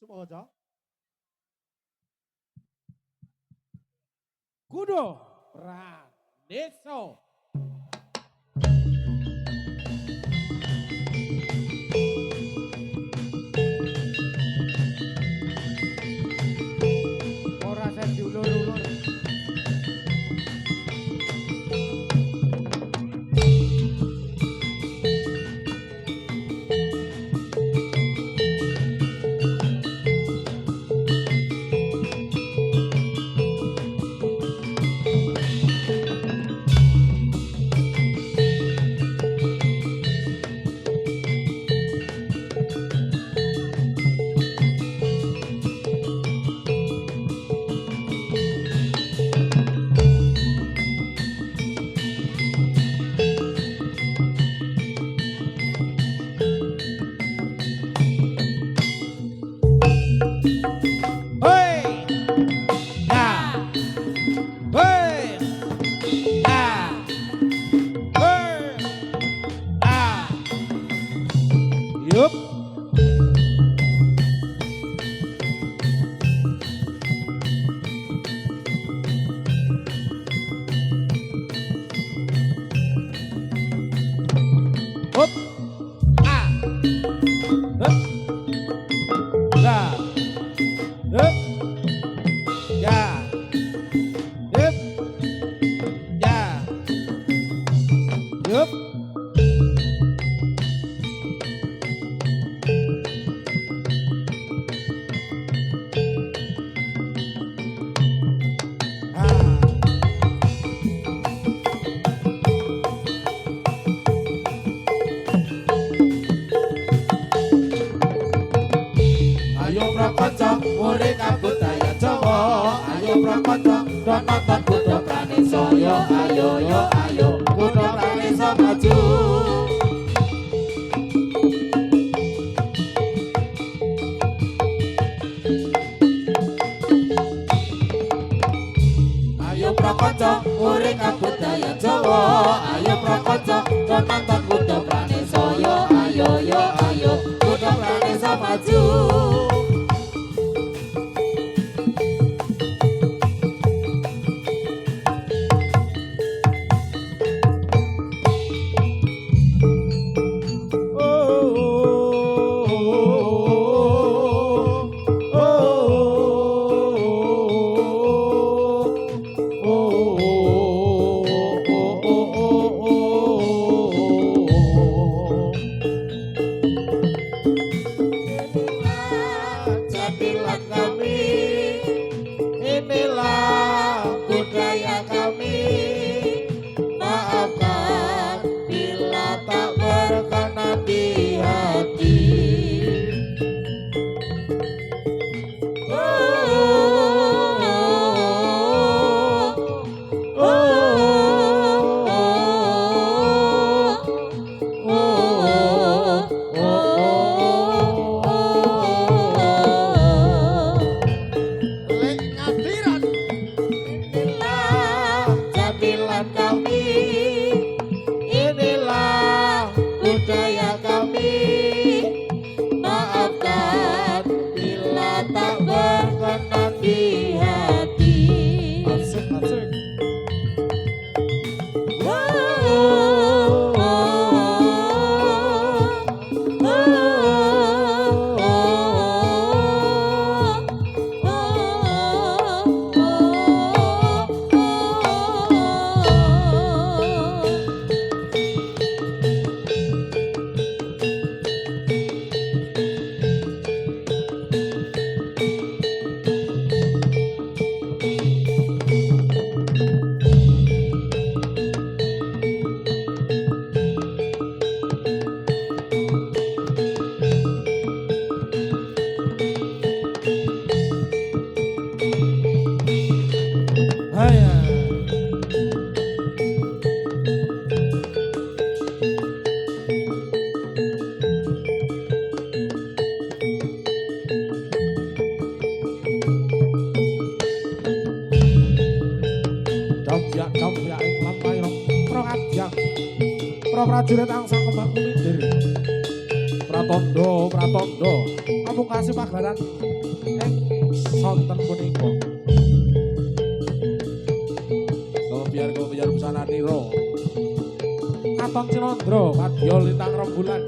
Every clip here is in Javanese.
Sumojo. Kudo Praneso. Ora sen diulur-ulur. Yup. Up. Ah. Up. Nah. Up. Ya. Up. Ya. Yup. Ayo prakonco murid kabudaya Jawa. Ayo prakonco do nonton Kudo Praneso. Yo ayo yo ayo Kudo Praneso maju. Ayo prakonco murid kabudaya Jawa. Ayo prakonco do nonton Kudo Praneso. Yo ayo Kudo Praneso maju. Jadilah kami, inilah budaya kami. Maafkan bila tak berkenan di hati. Inilah jadilan kami, inilah budaya kami. Maafkan bila tak berkenan di hati. Asik asik. Para prajurit angsal kembang kumidir. Pratondo, Pratondo, kamu kasih pagelaran sonten punika biar busana niro Katon Cinandra kadya lintang rembulan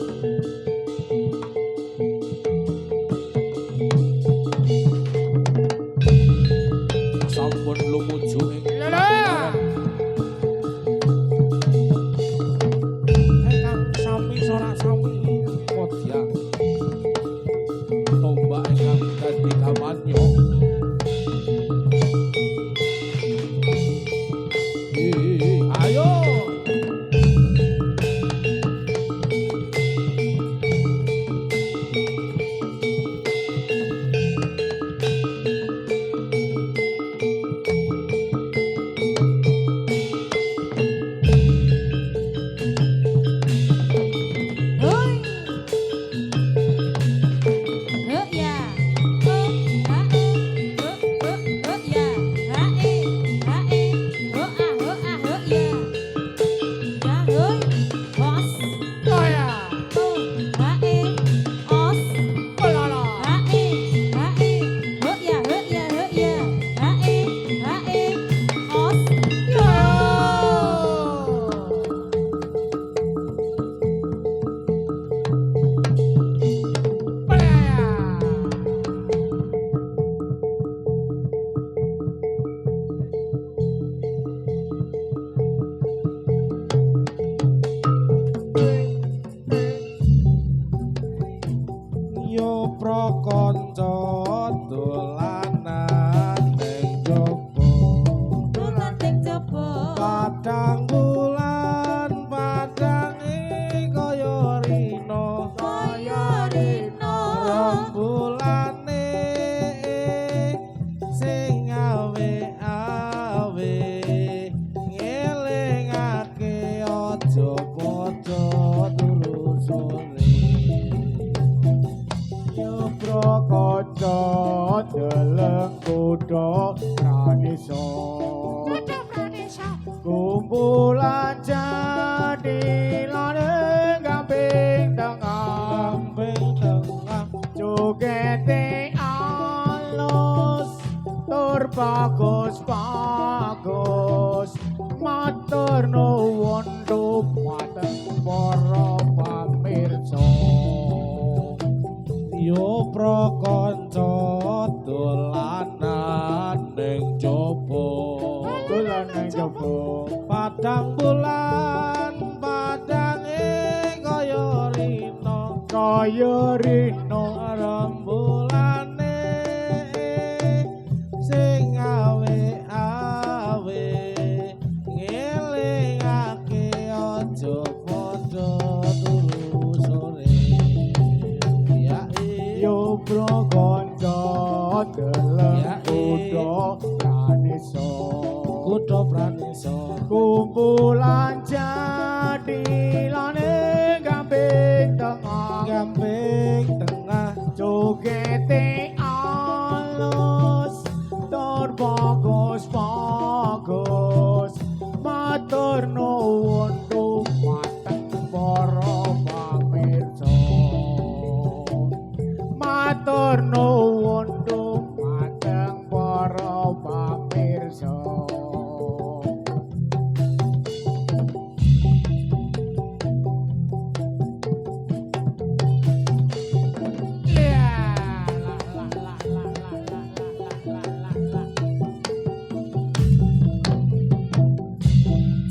sampun lumuju ing ingkang sami sorak sami kodya tombak ingkang dadi kamanyo ayo prakanca dolanan ning jaba dolan ning jaba padang bulan padange kaya rina rembulane sing awe-awe ngelingake aja padha turu sore prakanca deleng kutha pranisa kumpulan jadi lare gamping tengah jogete alus tur bagus matur nuwun dhumateng para pamirsa yo prakanca dolanan ning jaba padang bulan padange kaya rina rembulane sing awe-awe ngelingake aja padha turu sore yo prakanca deleng kutha pranisa kumpulan jadi lane gamping tengah jogete alus tur bagus matur nuwun dhumateng para pamirsa matur nuwun dhumateng para pamirsa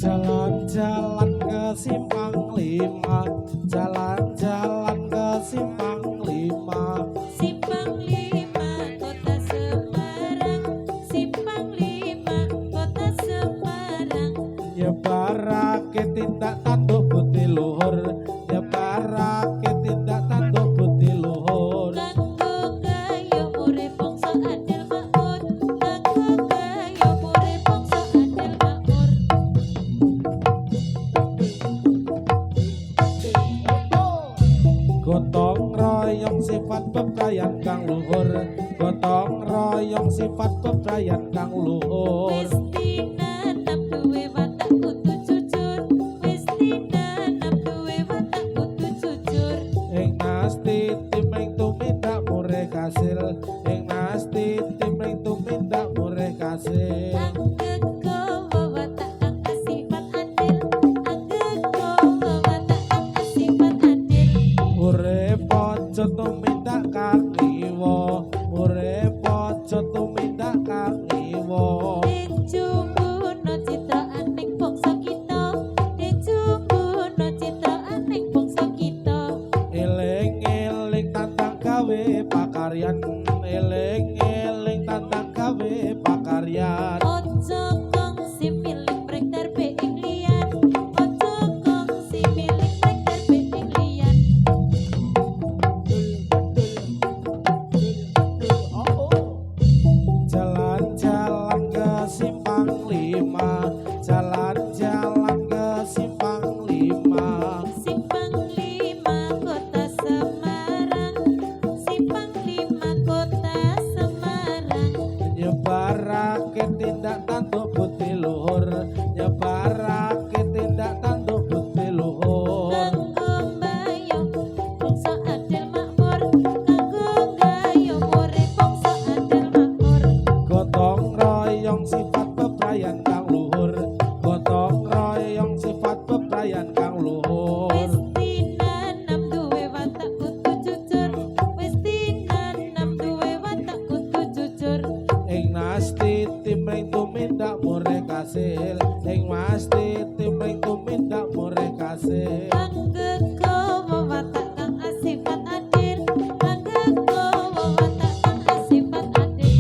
jalan-jalan ke simpang lima jalan-jalan ke simpang lima kota Semarang simpang 5 kota Semarang nyebarake tindak tanduk budi luhur nyebarake tindak tanduk budi luhur kanggo gaya urip bangsa adil makmur kanggo gaya urip bangsa adil makmur gotong royong sifat bebrayan kang luhur gotong royong sifat bebrayan kang luhur wis tinanam duwe watak kudu jujur wis tinanam duwe watak kudu jujur ing nasti timeng tumindak murih kasil ing kasil. Anggeggo wawatak kang asifat adil. Anggeggo wawatak kang asifat adil. Urip aja tumindak kang iwa, urip aja tumindak kang iwa. Dijumbuhna citraaning bangsa kita. Dijumbuhna citraaning bangsa kita. Eling-eling tantang gawe pakaryan, eling-eling tantang gawe pakaryan. Ojo kongsi milik brek darbe ing liyan. Ojo kongsi milik brek darbe ing liyan. Jalan-jalan ke simpang lima, jalan-jalan ke simpang lima. Simpang Lima Kota Semarang. Simpang Lima Kota Semarang. Nyebarake tindak tanduk putih luhur, nyebarake tindak tanduk putih luhur. Kanggo mbayang bangsa adil makmur. Kanggo gayung urip bangsa adil makmur. Gotong royong sifat bebrayan kang luhur, gotong royong sifat bebrayan kang luhur. Wis tinanam duwe watak kudu jujur. Wis tinanam duwe watak kudu jujur. Ing nasti timring tumindak mure kasil, ing masti timring tumindak mure kasil. Anggeggo wawatak kang asifat adil. Anggeggo wawatak kang asifat adil.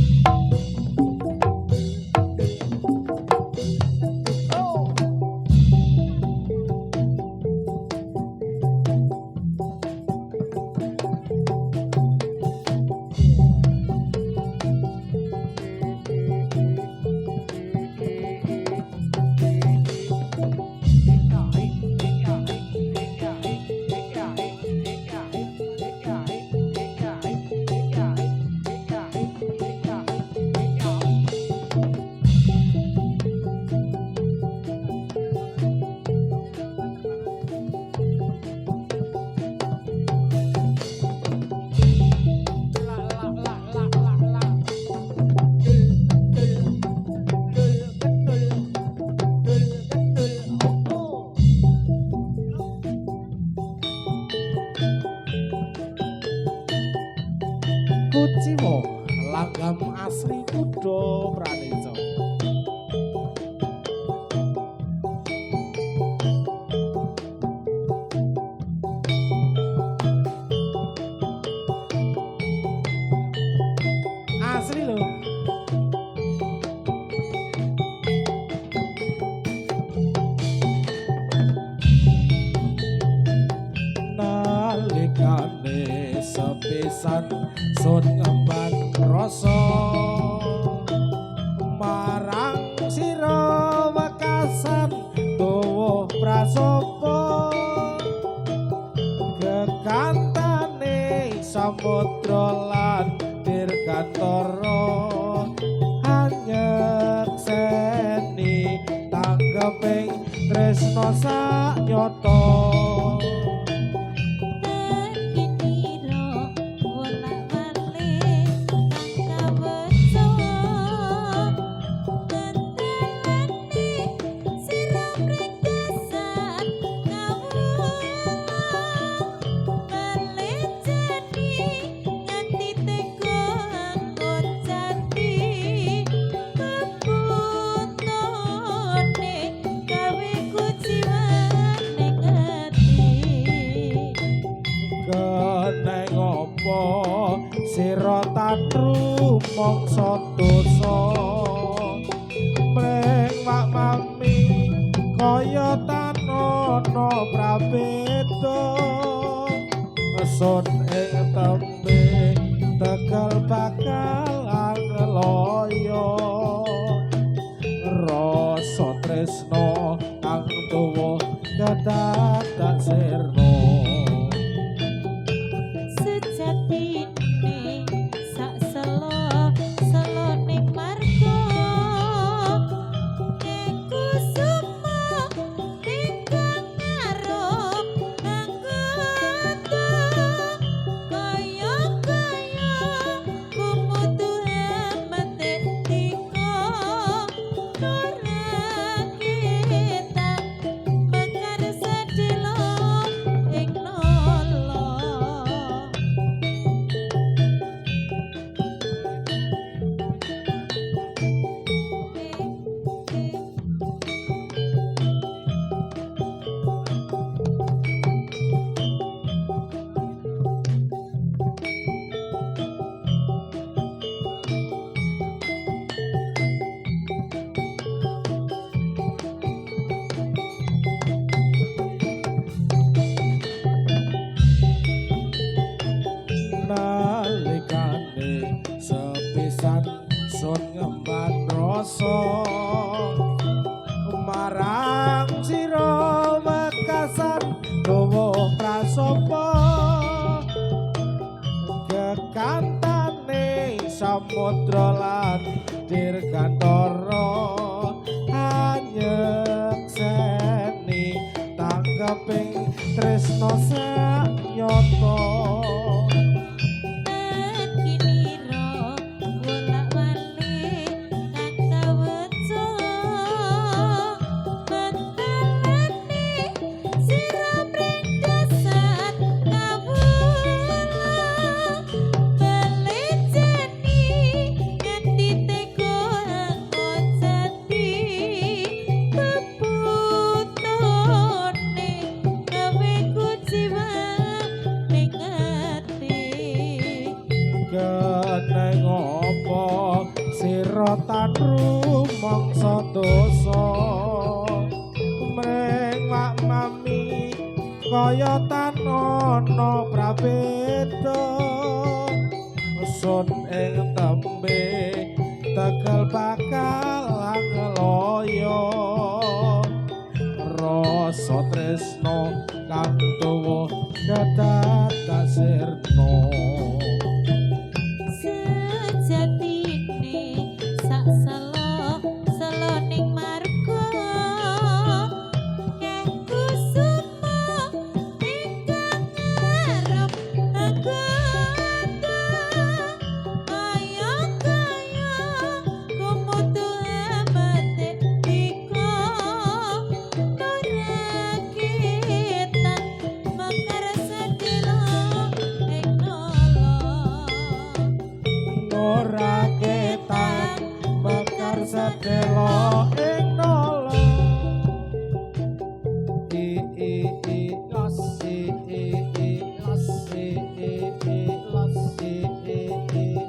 Kuciwa langgam asri kuda praneca. Asli lho. Nalikane sepisan sun ngemban rasa marang sira wekasan tuwuh prasopo gekantane samudra lan dirgantara anyekseni tanggeping tresna saknyata. Tekiniro wolak-walik kang kaweca. Ngentelani sira mrengkesan kawula. Meleceni nganti tega anggon jati. Kebutone gawe kuciwane ngati. Keneng apa sira tatru mangsa dosa mreng wak mami kaya tanana prabeda sun ing tembe tegal bakal angloyo rasa tresna kang tuwa kedadak sirna. Sejatine sak selo-seloning marga kusuma ingkang ngarep anggota kaya sun ngemban rasa marang sira wekasan dawa prasopa gekantane samudra lan dirgantara anyekseni tanggeping tresno sanyata keneng apa sira tan rumangsa dosa mring wak mami kaya tan ana prabeda sun ing tembe tegal bakal angloya rasa tresno kang tuwa kedadak sirna sejatine sak selo ning marga kanggo semua ingkang ngarep anggoda ayo kaya kumutu amate iko nurakitan makar sedelo ing ora ketan bakar sedelo ing nolo los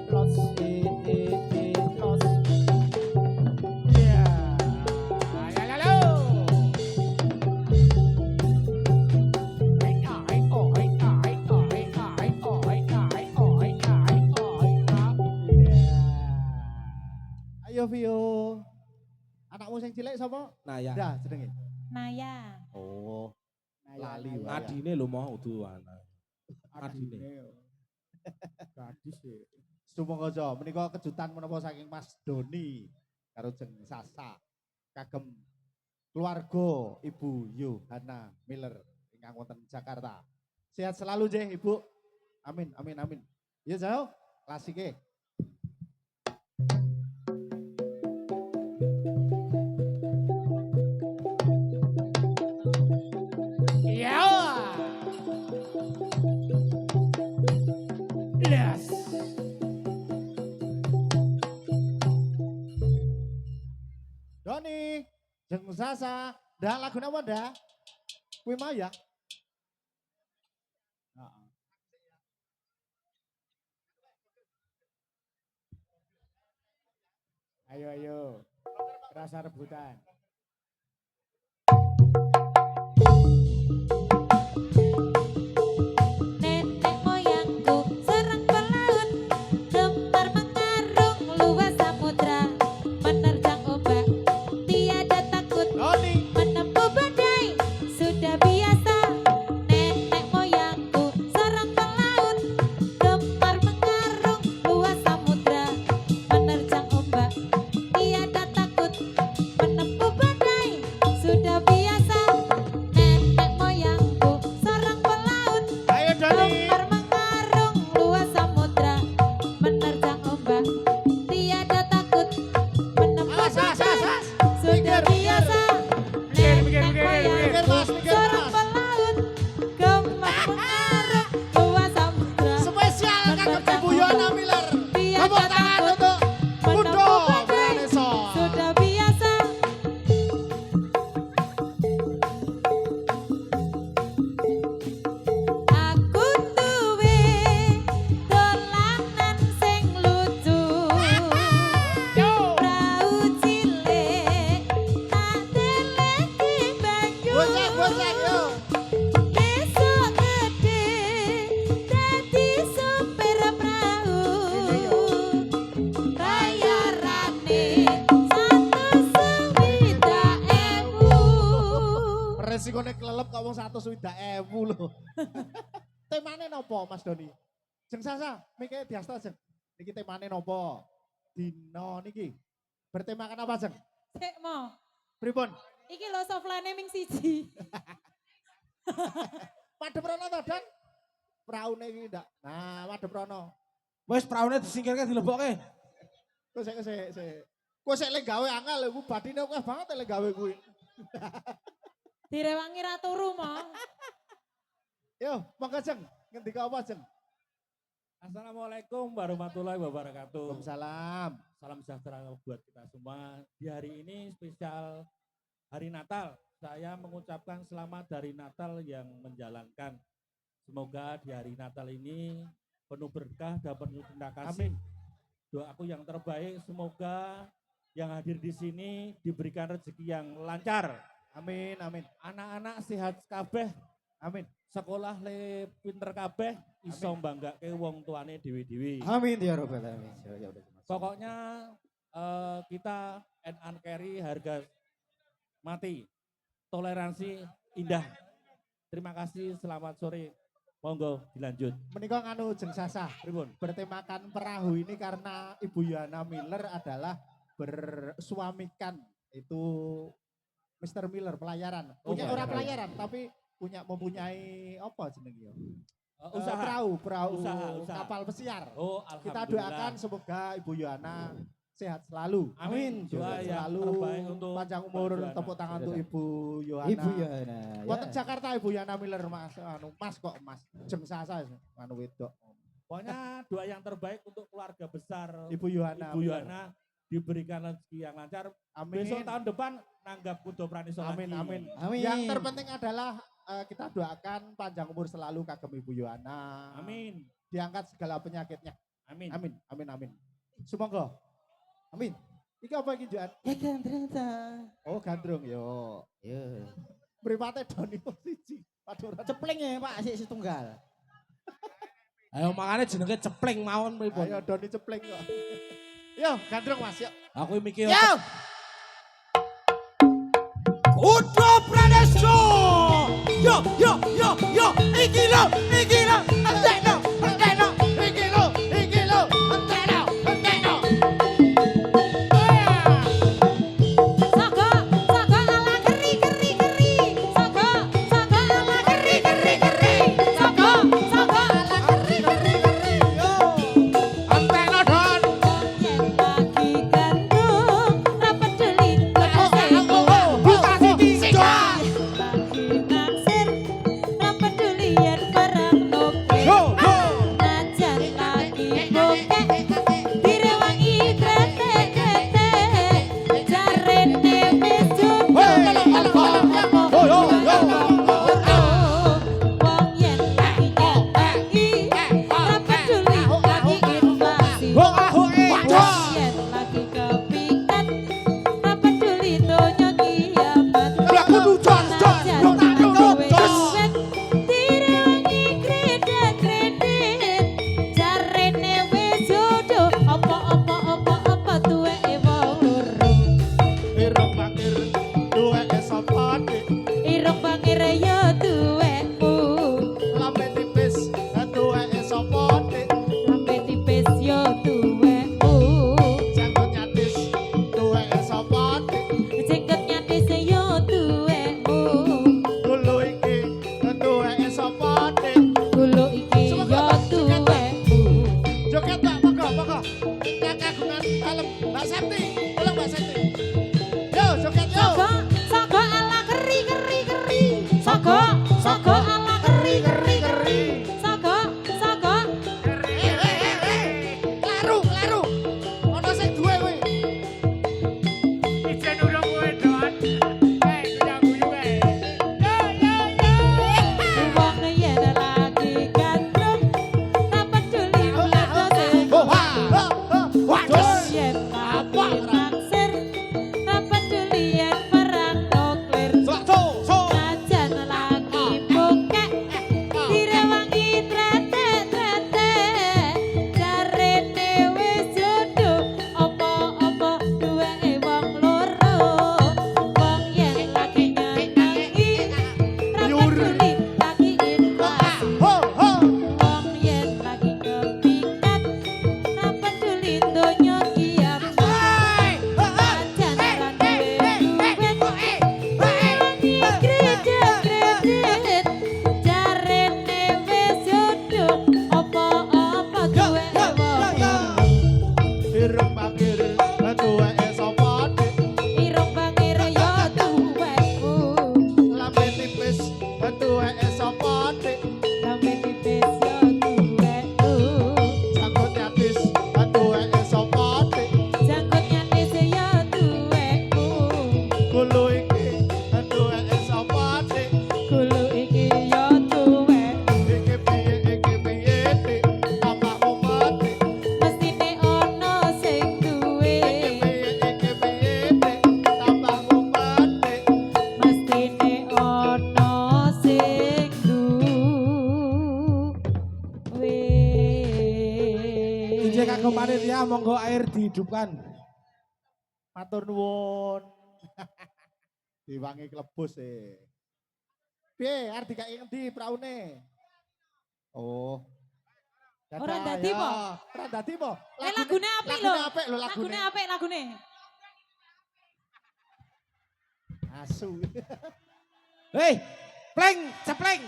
los ya Ayo Vio. Anakmu sing cilik sapa? nah ya Dah jenenge. Naya Oh, lali wae. adine lho mau udu ana adine Gadis ya. Sumangga menika kejutan menapa saking Mas Doni karo Jeng Sasa kagem keluarga Ibu Yohana Miller ingkang wonten Jakarta. Sehat selalu nggih Ibu. Amin amin amin. Ya jauh klasike. Yes. Doni, Jeng Sasa, dah lagu apa dah? Kuwi mau ya? Ayo ayo, rasa rebutan. nenek moyangku serang pelaut gemar mengarung luas samudra menerjang ombak tiada takut Doni, menempuh badai sudah biasa nenek moyangku serang pelaut gemar mengarung luas samudra menerjang ombak tiada takut menempuh badai sudah biasa nenek moyangku serang pelaut ayo Doni. gemar mengarung luas samudra menerjang ombak tiada takut menempuh Awas, awas, badai awas. sudah Minggir, biasa minggir, nenek minggir, Mas, moyangku minggir, seorang Mas. pelaut gemar mengarung luas samudra Spesial kagem Ibu Yohana Miller. tiada Tepuk tangan takut untuk Bundo menempuh badai Braneso. sudah biasa aku duwe dolanan sing lucu prau cilik tak deleki banyu Gosek yo. besok gede dadi supir prau 100.000 lho. Temane nopo Mas Doni? Jeng Sasa, mikir diasta jeng. Niki temane nopo? Dino niki. Bertemakan apa jeng? Sik mo. Pripun? Iki lho softlane ming siji. Madhep rono to, Dan? Praune iki ndak. Nah, madhep rono. Wis praune disingkirke dilebokke. Kok sik. Kok sik lek gawe angel lho, ku bathine akeh banget lek gawe kuwi. Direwangi ra turu mo. Yo, monggo jeng. Ngendika apa jeng? Assalamualaikum warahmatullahi wabarakatuh. Waalaikumsalam. Salam sejahtera buat kita semua. Di hari ini spesial hari Natal. Saya mengucapkan selamat dari Natal yang menjalankan. Semoga di hari Natal ini penuh berkah dan penuh cinta kasih. Doaku yang terbaik, semoga yang hadir di sini diberikan rezeki yang lancar. Amin. Anak-anak sehat kabeh. Amin. Sekolah le pinter kabeh, iso banggake wong tuane dewi-dewi. Amin ya robbal alamin. Ya udah. Pokoknya kita and carry harga mati. Toleransi indah. Terima kasih, selamat sore. Monggo dilanjut. Menika nganu jeng Sasa. Pripun? Bertemakan perahu ini karena Ibu Yana Miller adalah bersuamikan itu Mr. Miller pelayaran. Punya orang pelayaran tapi mempunyai apa jenenge ya? Usaha. Perahu Usaha. kapal pesiar. Oh, Kita alhamdulillah. doakan semoga Ibu Yana sehat selalu. Amin. Doa Sehat yang selalu terbaik untuk panjang umur, Ibu Yana. tepuk tangan untuk Ibu Yana. Ibu Yana. Wonten Jakarta Ibu Yana Miller Mas, Mas jeng Sasa anu wedok. Pokoknya doa yang terbaik untuk keluarga besar Ibu Yana. Ibu Yana diberikan rezeki yang lancar. Amin. Besok tahun depan nanggap kudo praniso Amin. lagi. Amin. Yang terpenting adalah kita doakan panjang umur selalu kagem Ibu Yana. Amin. Diangkat segala penyakitnya. Amin. Amin. Semoga. Amin. Iki apa iki Joan? Ya gandreng ta. Oh gandrung yo. Ya. Mripate Doni posisi. Padha Cepling ya Pak sik setunggal. Ayo makanya jenenge cepleng mawon pripun. Ayo Doni cepleng kok. Yo gandrung Mas yo. Aku mikir Yo. Kudo Praneso. Yo, iki lo, entekno, entekno, Iki lo, entekno. Saga ala keri. Saga ala keri. Saga ala keri. entekno Don. Yen lagi gandrung ra peduli kasih. Bukasi tiga. Lagi naksir ra peduli yen barang noke. Yo. Najan lagi bokek direwangi kretek-kretek. Jarene wis jodoh. Wong yen lagi nyataki ra peduli lagi inflasi. Wong yen lagi kepikat ra peduli donya kiamat. Najan lagi wet direwangi kredit-kredit. Jarene wis jodoh apa tuweke wong loro. Irung bakir duweke sapa dik? Irung bangir ya duwekmu. Lambe tipis duweke sapa dik? Lambe tipis ya duwekmu. Janggut nyatis duweke sapa dik? Jenggot nyatis ya duwekmu. Dulu iki duweke sapa dik? Gulu iki ya duwekmu. Joget Mbak, monggo. Kagungan kalem. Mbak Septi, tolong Mbak Septi. Yo, joget yo. Saga ala keri. Saga ala keri. Saga. Laru. Ono sing duwe kuwi. Wong yen lagi gandrung ra peduli mlebu. Wah. Yen lagi monggo air dihidupkan. Matur nuwun. Diwangi klebus e. Piye arep dikaki ngendi praune? Oh. Ora Dadah, dadi ya. po? Ora dadi po? Lagune apik lho. Lagune apik lho lagune. Lagune apik lagune. Asu. Hei, pleng, cepleng.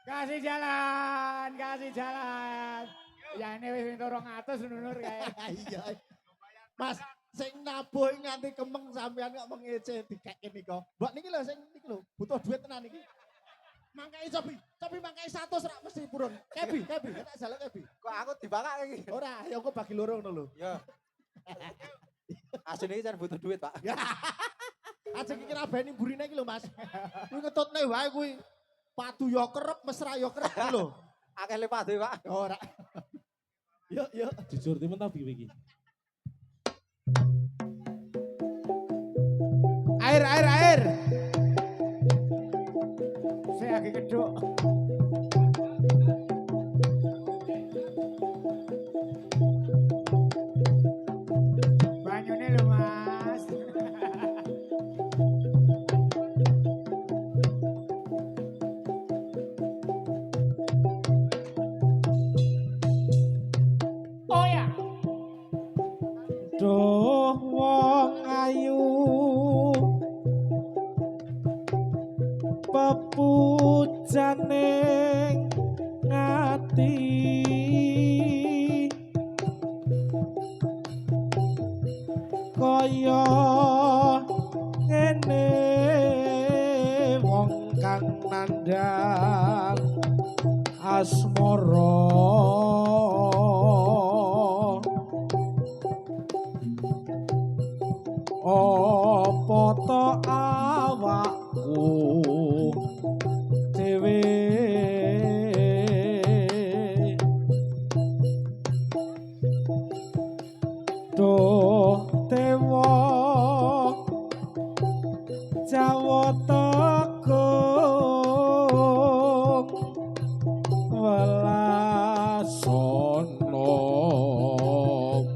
Kasih jalan, kasih jalan. Ya ini wis 200 Nur kae. Iya. Mas, sing nabuh nganti kemeng sampean kok mengece dikake nika. Mbak niki lho sing niki lho, butuh duit tenan iki. Mangkai cobi mangkai 100 rak mesti purun. Kebi, tak jaluk kebi. Kok aku dibakak iki? Ora, ya engko bagi loro ngono lho. Ya. Asune iki jan butuh duit, Pak. Aja iki rabeni burine iki lho, Mas. Kuwi ngetutne wae kuwi. Padu yo kerep, mesra yo kerep iki lho. Akeh lepade, Pak. Ora. Yuk. Jujur timun tapi iki. Air. Saya lagi keduk. Banyune lho, Mas. Oh ya. Duh wong ayu pepujaning ngati kaya ngene wong kang nandhang asmara apa to awakku dhewe duh dewa Jawa Tegung welasono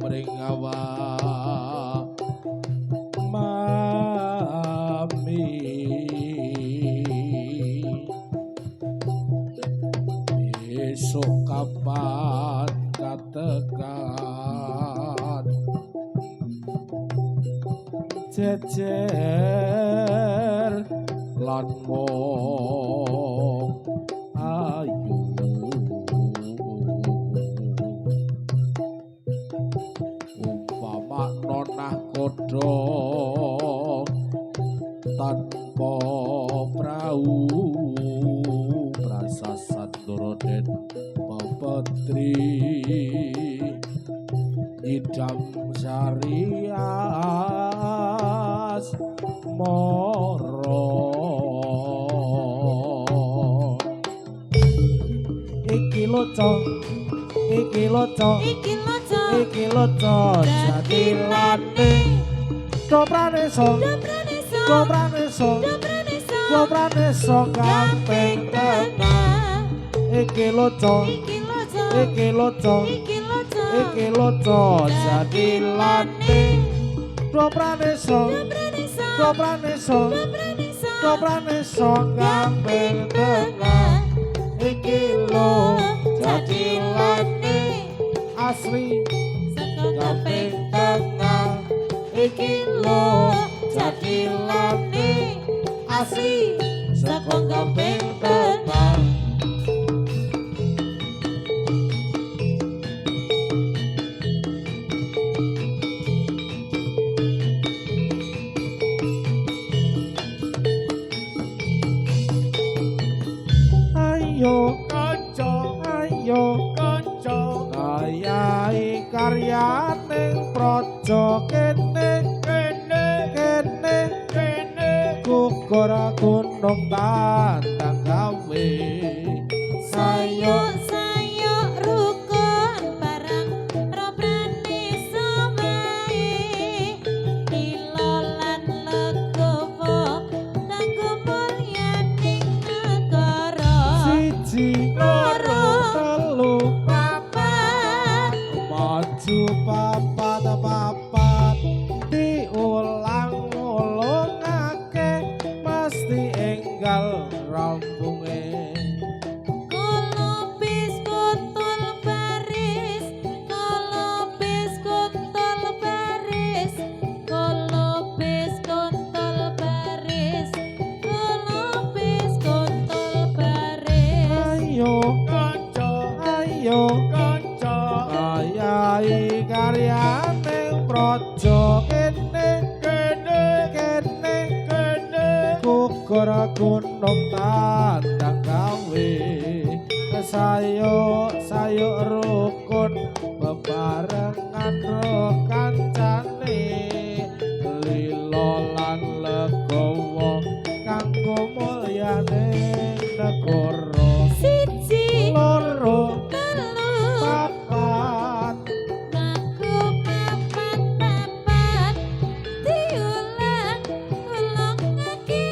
mringawa mami besok kapan katakan jejer lan mong ayu umpama nonah kodhong tanpa prau prasasat Doroden pepetri idam syarias moro iki loco Iki loco jatilane dopraneso gampeng tenang iki loco jatilane dopraneso gampeng tenang iki lo jatilane asli gampeng tenang iki lo jatilane asli saka gampeng tenang ayo kanca ayahi karyaning praja kene gugur gunung tandang gawe sayuk rukun barang robrane samae dilolan legowo kanggo mulyaning negara siji loro telu papat maju papat papat diulang-ulungake mesti enggal rampunge. Kolopis kontol baris, kolopis kontol baris, kolopis kontol baris, kolopis kontol baris. Ayo Kanca, ayo kanca. ayahi karyane praja kene Kene, kene kene. gugur gunung tandang gawe sayuk sayuk rukun bebarengan ro kancane lilo lan legowo kanggo mulyane negara Siji, loro telu, papat ngaku papat papat, diulang lagi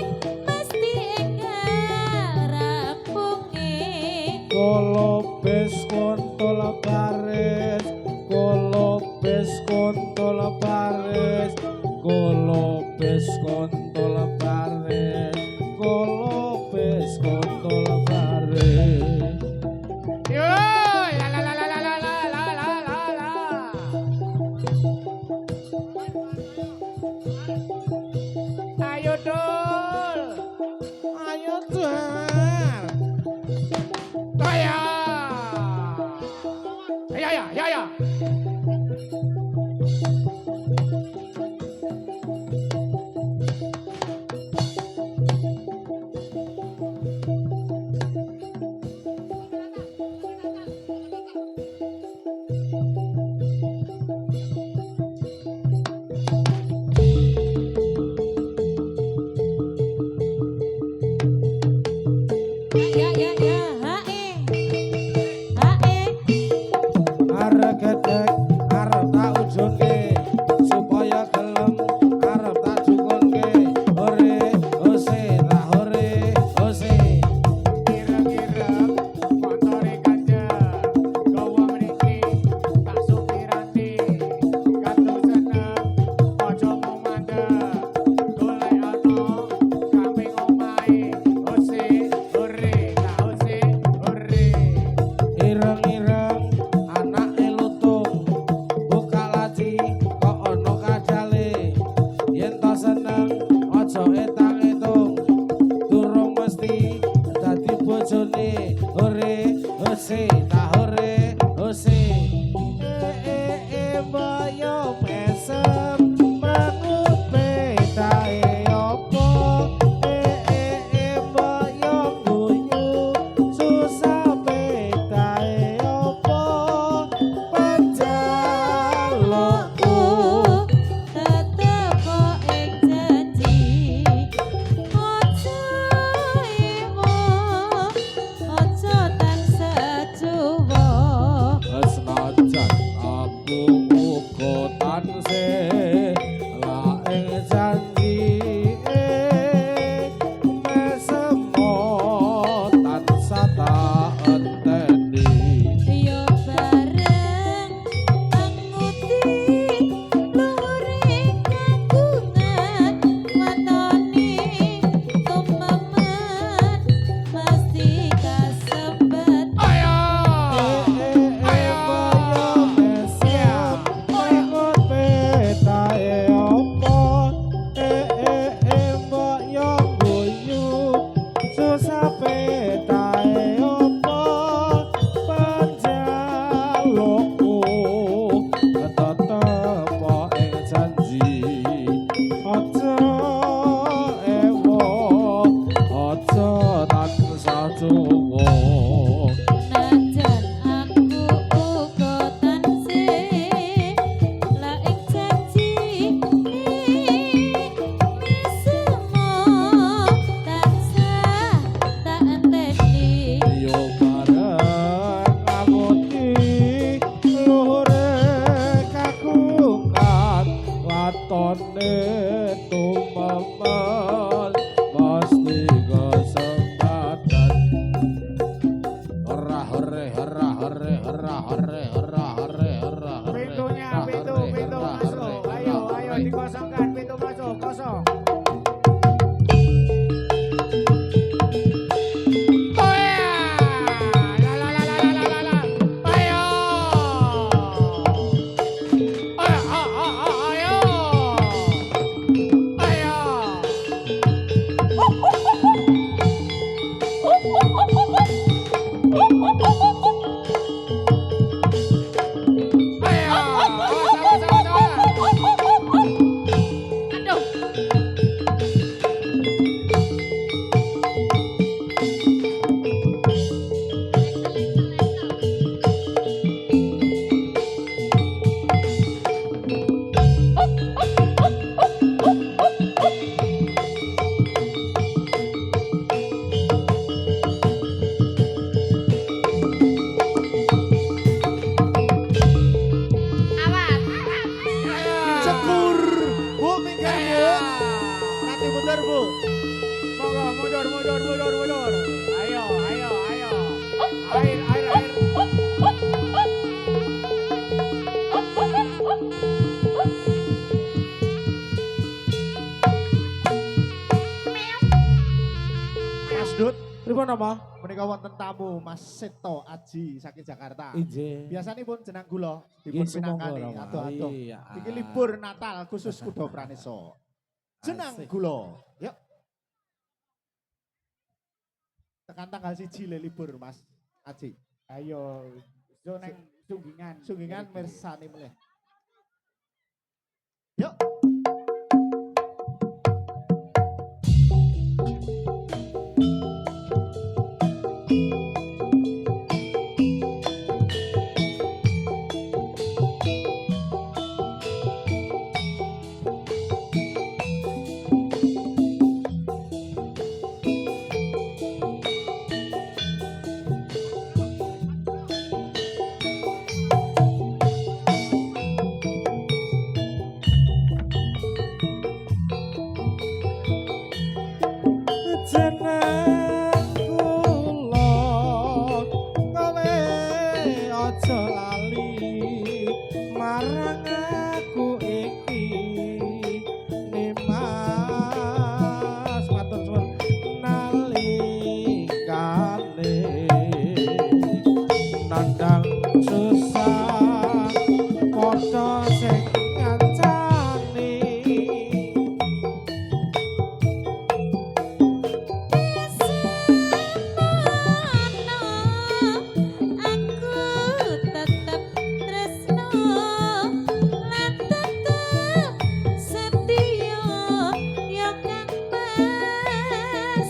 mesti enggal rampunge. kolobes kontol baris kolobes kontol baris kolobes kontol baris kolobes kontol baris. Yo, la la la la la la la la la la la. Ayo dul. Ayo dar Kaya. Ya ya ya ya. Ya ya ya, hae. Hae. arep gedek arep tak ujungke supaya gelem arep tak jukulke ore ose tak ore ose Ireng-ireng montore kanja. Gawa mriki tak supirati. Katur seneng aja mung mandeg. Golek ana samping omahe. Ose ore tak ose ore. ireng-ireng anake lutung buka laci kok ana kadale yen to seneng aja etang-etung durung mesti dadi bojone ore ose tak ore ose boyo mesem mrangut betae opo boyo guyu susah betae opo panjalukku Tetep ing janji. Aja emo, aja tansah juwa. senajan aku uga tansih laing janji mesemo tansah tak enteni. Yo bareng anguti luring kagungan watoni tumemen mesti kasempet. Ayo. Ayo mesem mrangut betae opo mbok yo guyu susah betae opo panjalukku tetep ing janji aja ewo aja tansah cukup. Najan aku uga tansih laing janji. Mesemo tansah tak enteni. Yo bareng amuti luhure kagungan watone tumemen pasti kesempatan hara hore hara hore hara hore hara hore hara hore. Pintu Pun apa? Menika wonten tamu Mas Seto Aji saking Jakarta. Ije. Biasanya pun jenang gula Nggih, dipun sumangga, pinangkani Rama. adoh-adoh. Iya. Iki libur Natal khusus kuda Praneso. Jenang Asik. gula. Yuk. Tekan tanggal 1 le libur Mas Aji. Ayo, so neng sunggingan. Sunggingan mirsani meleh. Yuk. Jeneng kula kowe aja lali marang aku iki Nimas matur suwun nalikane nandang susah padha sing ngancani Aku tetep tresno lan tetep setia ya Kang Mas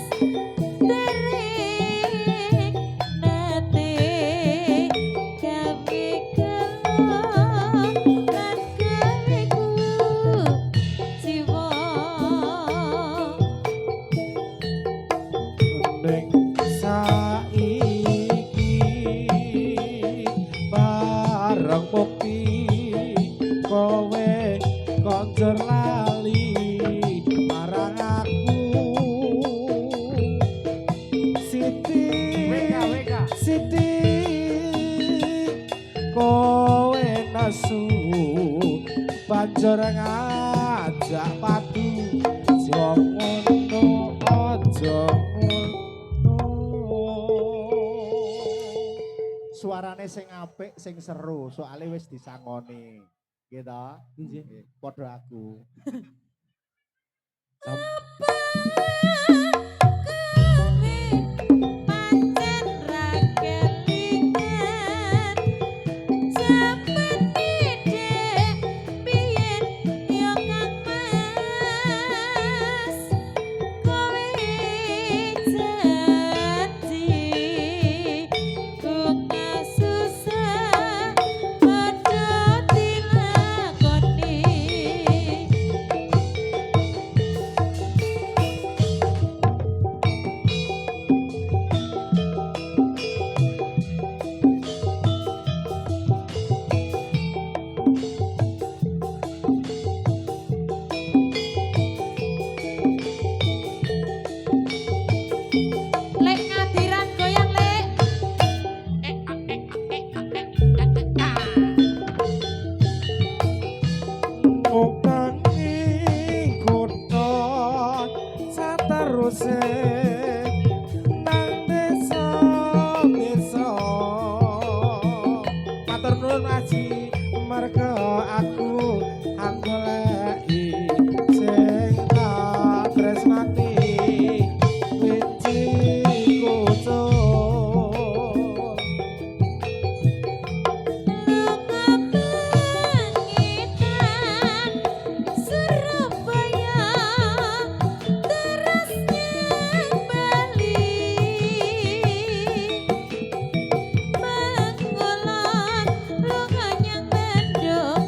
derek nate gawe kelo lan gawe ku jiwa ning saiki bareng bukti kowe konjur lali marang aku Siti Weka. Siti kowe nasu banjur ngajak padu jangan aja ngono. Suarane sing apik, sing seru, soalnya wis disangoni. Gitu. Nggih. Nggih, padha aku. pancen ra kelingan jaman didek biyen ya Kang Mas kowe janji buka susah padha dilakoni Lek ngadiran goyang lek. Mukangi kutha sateruse nang desa-desa matur nuwun aji merga aku anggoleki sing tak tresnani winci kucuk Lunga pengitan Surabaya terus nyang Bali Mangkulon lunga nyang Bandung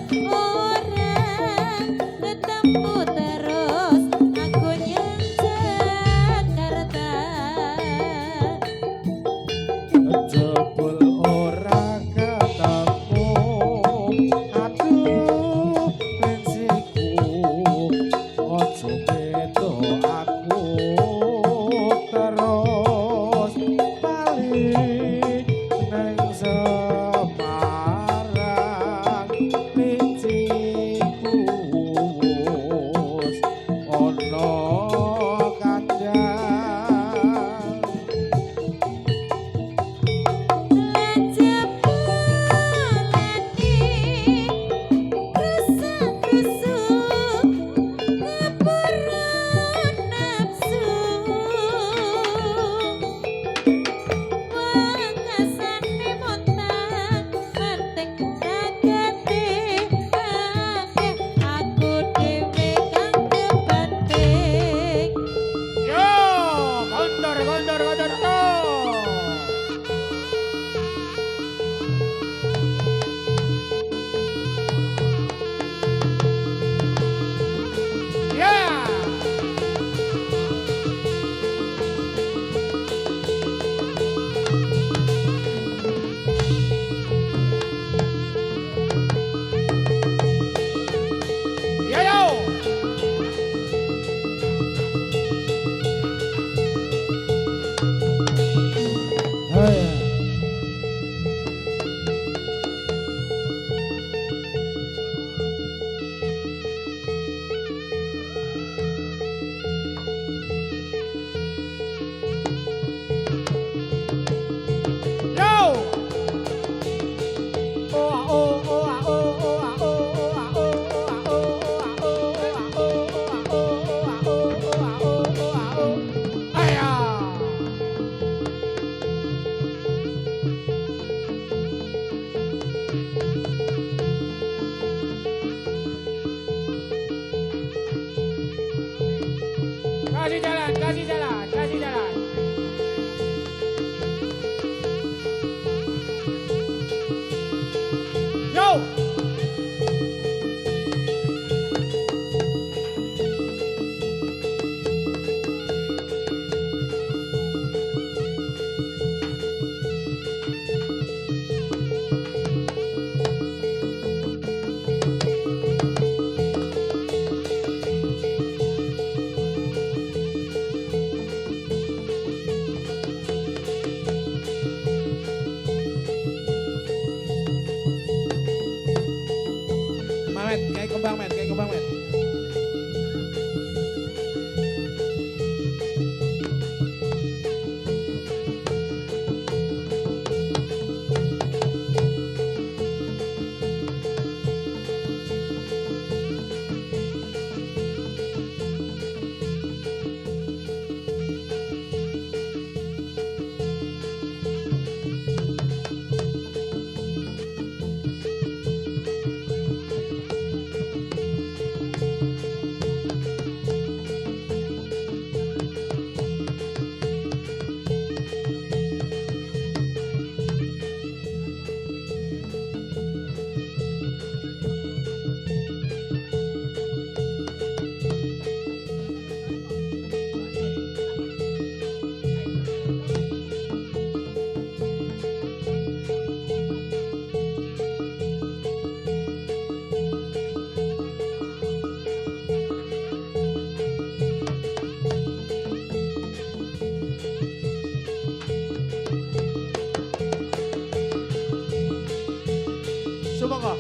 men, kayak kembang men, kayak kembang men. Sumangga.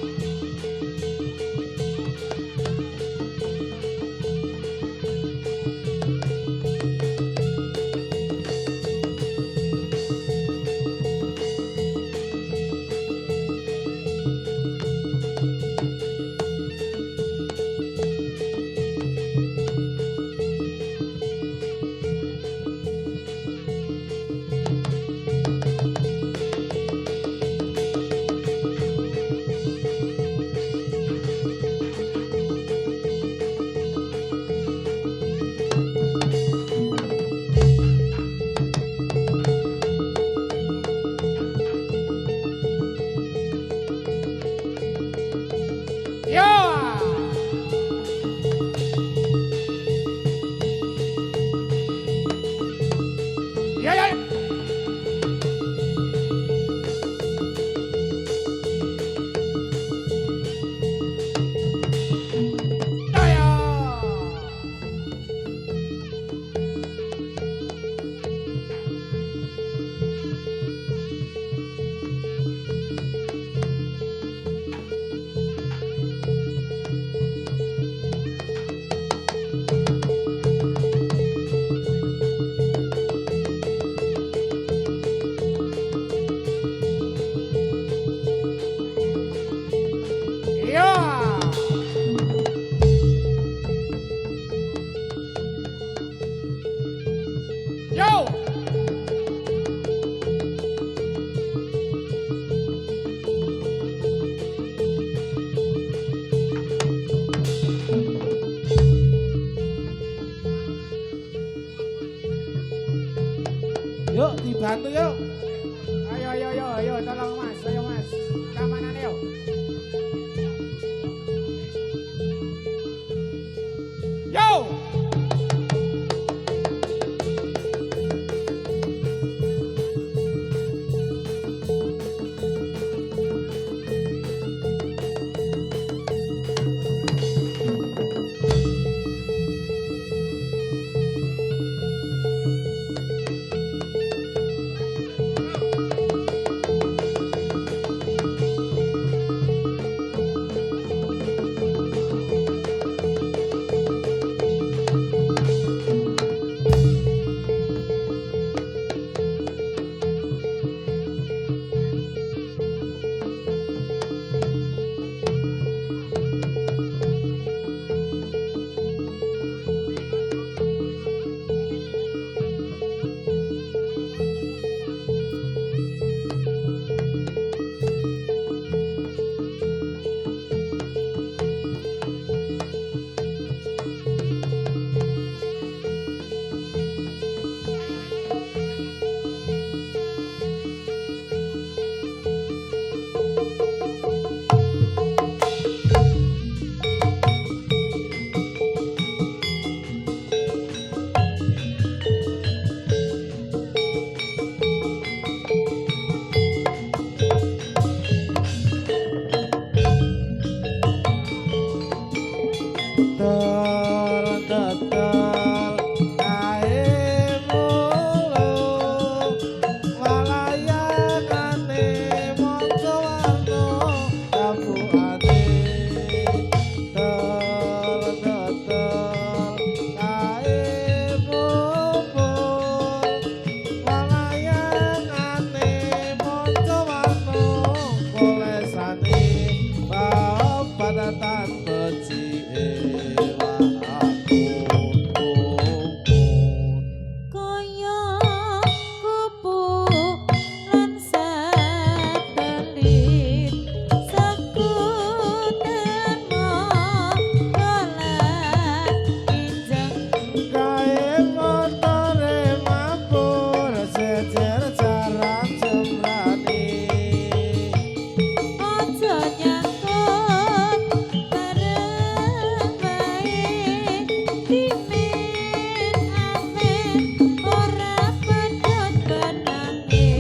Yuk dibantu yuk. Ayo, tolong mas, ayo mas. Keamanan yuk. Yo! padatan beci ewaku Kaya kupu lan satelit sekutenmu dolan injeng gawe motore mabur sejer jaran jembrani aja nyangkut bareng bae dimen amen ora pedhot benange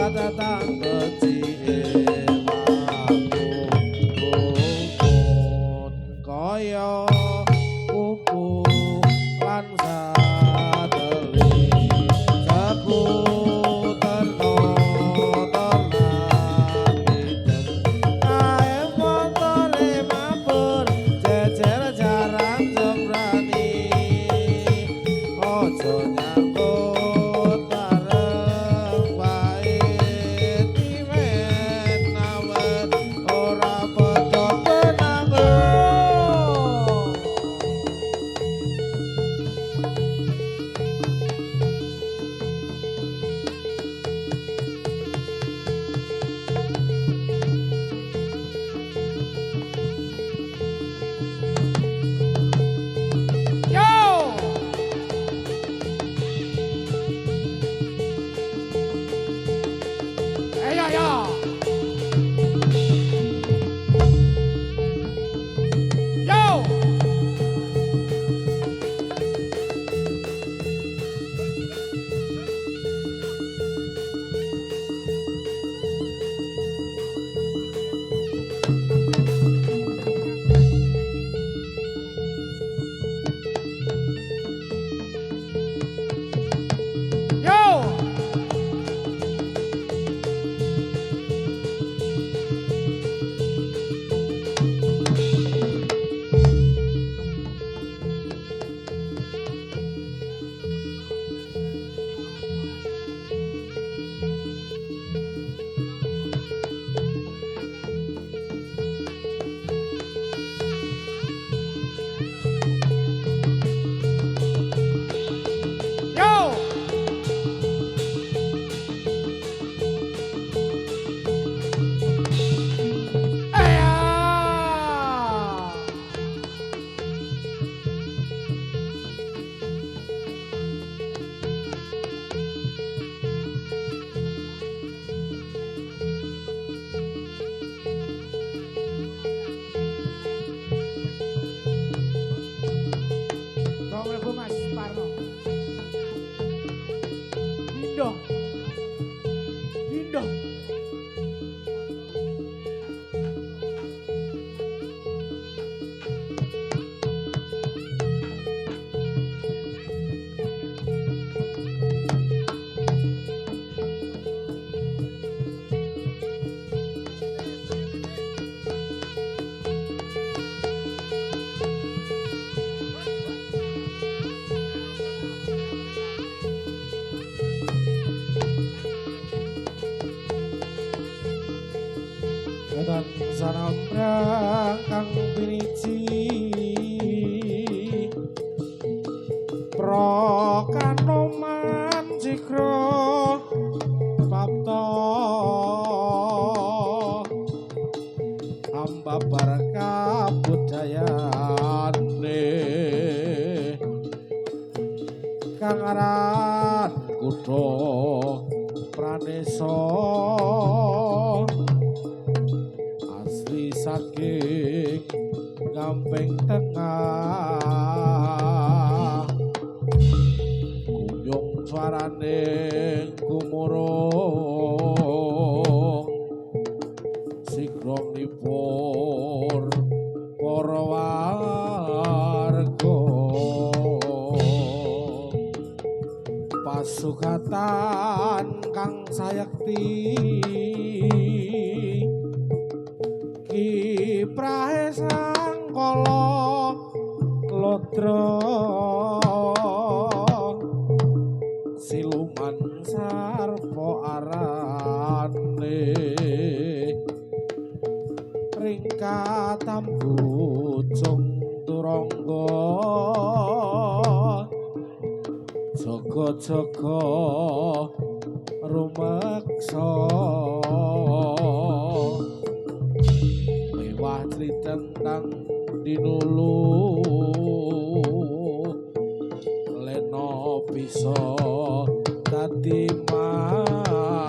Datang kecil aku kaya kupu lan satelit seputar dolan ideng kae motore mabur jejer jaran jembrani ojo nyangkut bareng bae timen awet ora pedhot benange Yo! Ayo, yo! Yo! Yo! Yo! Aya! Assalamualaikum Mas Parno. Dindong. Dindong. dan sanambrang kang piniji prokanoman cikro papto hamba baraka budayane kang aran kutha Pranesa asli saking Gampeng Tengah saning gumurung sigronipun para warga pasugatan kang sayekti kiprahe sang kala lodra siluman sarpa arane ringkat tambujung turangga jaga-jaga rumeksa mewah tritentang dinulu lena bisa dadi mangsa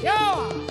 Yo.